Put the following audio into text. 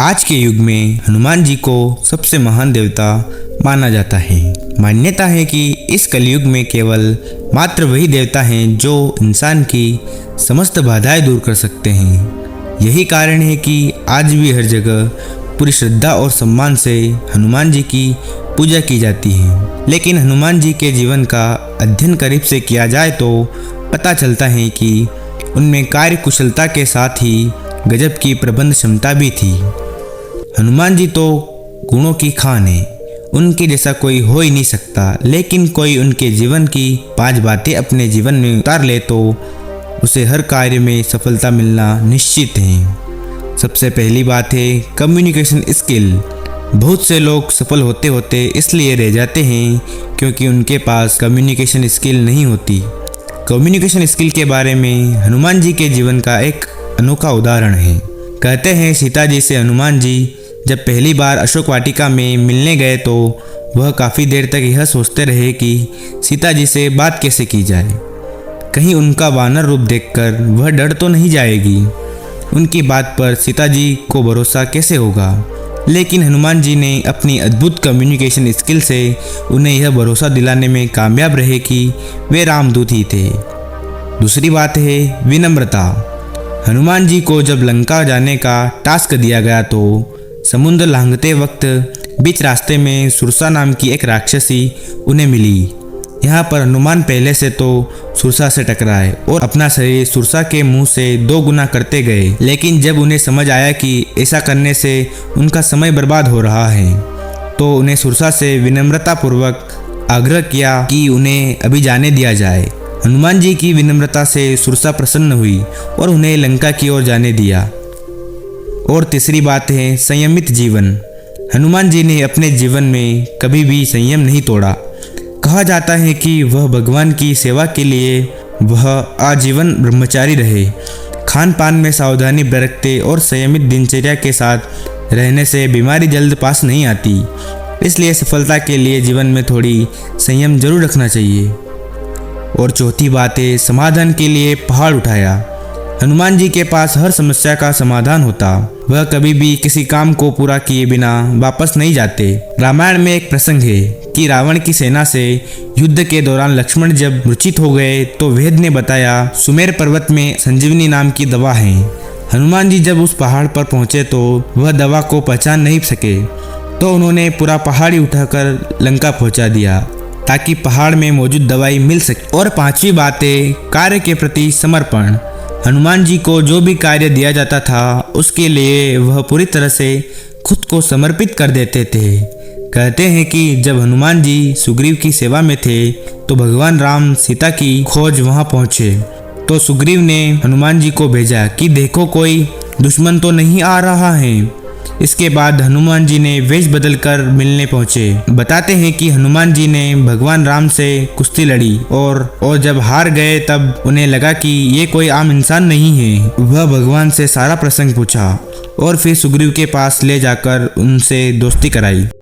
आज के युग में हनुमान जी को सबसे महान देवता माना जाता है। मान्यता है कि इस कलयुग में केवल मात्र वही देवता हैं जो इंसान की समस्त बाधाएं दूर कर सकते हैं। यही कारण है कि आज भी हर जगह पूरी श्रद्धा और सम्मान से हनुमान जी की पूजा की जाती है। लेकिन हनुमान जी के जीवन का अध्ययन करीब से किया जाए तो पता चलता है कि उनमें कार्य कुशलता के साथ ही गजब की प्रबंध क्षमता भी थी। हनुमान जी तो गुणों की खान है, उनके जैसा कोई हो ही नहीं सकता। लेकिन कोई उनके जीवन की 5 बातें अपने जीवन में उतार ले तो उसे हर कार्य में सफलता मिलना निश्चित है। सबसे पहली बात है कम्युनिकेशन स्किल। बहुत से लोग सफल होते होते इसलिए रह जाते हैं क्योंकि उनके पास कम्युनिकेशन स्किल नहीं होती। कम्युनिकेशन स्किल के बारे में हनुमान जी के जीवन का एक अनोखा उदाहरण है। कहते हैं सीता जी से हनुमान जी जब पहली बार अशोक वाटिका में मिलने गए तो वह काफ़ी देर तक यह सोचते रहे कि सीता जी से बात कैसे की जाए। कहीं उनका वानर रूप देखकर वह डर तो नहीं जाएगी, उनकी बात पर सीता जी को भरोसा कैसे होगा। लेकिन हनुमान जी ने अपनी अद्भुत कम्युनिकेशन स्किल से उन्हें यह भरोसा दिलाने में कामयाब रहे कि वे रामदूत ही थे। दूसरी बात है विनम्रता। हनुमान जी को जब लंका जाने का टास्क दिया गया तो समुद्र लांघते वक्त बीच रास्ते में सुरसा नाम की एक राक्षसी उन्हें मिली। यहाँ पर हनुमान पहले से तो सुरसा से टकराए और अपना शरीर सुरसा के मुंह से 2 गुना करते गए। लेकिन जब उन्हें समझ आया कि ऐसा करने से उनका समय बर्बाद हो रहा है तो उन्हें सुरसा से विनम्रतापूर्वक आग्रह किया कि उन्हें अभी जाने दिया जाए। हनुमान जी की विनम्रता से सुरसा प्रसन्न हुई और उन्हें लंका की ओर जाने दिया। और तीसरी बात है संयमित जीवन। हनुमान जी ने अपने जीवन में कभी भी संयम नहीं तोड़ा। कहा जाता है कि वह भगवान की सेवा के लिए वह आजीवन ब्रह्मचारी रहे। खान पान में सावधानी बरतते और संयमित दिनचर्या के साथ रहने से बीमारी जल्द पास नहीं आती। इसलिए सफलता के लिए जीवन में थोड़ी संयम जरूर रखना चाहिए। और चौथी बात है समाधान के लिए पहाड़ उठाया। हनुमान जी के पास हर समस्या का समाधान होता। वह कभी भी किसी काम को पूरा किए बिना वापस नहीं जाते। रामायण में एक प्रसंग है कि रावण की सेना से युद्ध के दौरान लक्ष्मण जब मूर्छित हो गए तो वेद ने बताया सुमेर पर्वत में संजीवनी नाम की दवा है। हनुमान जी जब उस पहाड़ पर पहुंचे तो वह दवा को पहचान नहीं सके तो उन्होंने पूरा पहाड़ ही उठाकर लंका पहुंचा दिया ताकि पहाड़ में मौजूद दवाई मिल सके। और 5वीं बात है कार्य के प्रति समर्पण। हनुमान जी को जो भी कार्य दिया जाता था उसके लिए वह पूरी तरह से खुद को समर्पित कर देते थे। कहते हैं कि जब हनुमान जी सुग्रीव की सेवा में थे तो भगवान राम सीता की खोज वहां पहुंचे तो सुग्रीव ने हनुमान जी को भेजा कि देखो कोई दुश्मन तो नहीं आ रहा है। इसके बाद हनुमान जी ने वेश बदलकर मिलने पहुंचे। बताते हैं कि हनुमान जी ने भगवान राम से कुश्ती लड़ी और जब हार गए तब उन्हें लगा कि ये कोई आम इंसान नहीं है। वह भगवान से सारा प्रसंग पूछा और फिर सुग्रीव के पास ले जाकर उनसे दोस्ती कराई।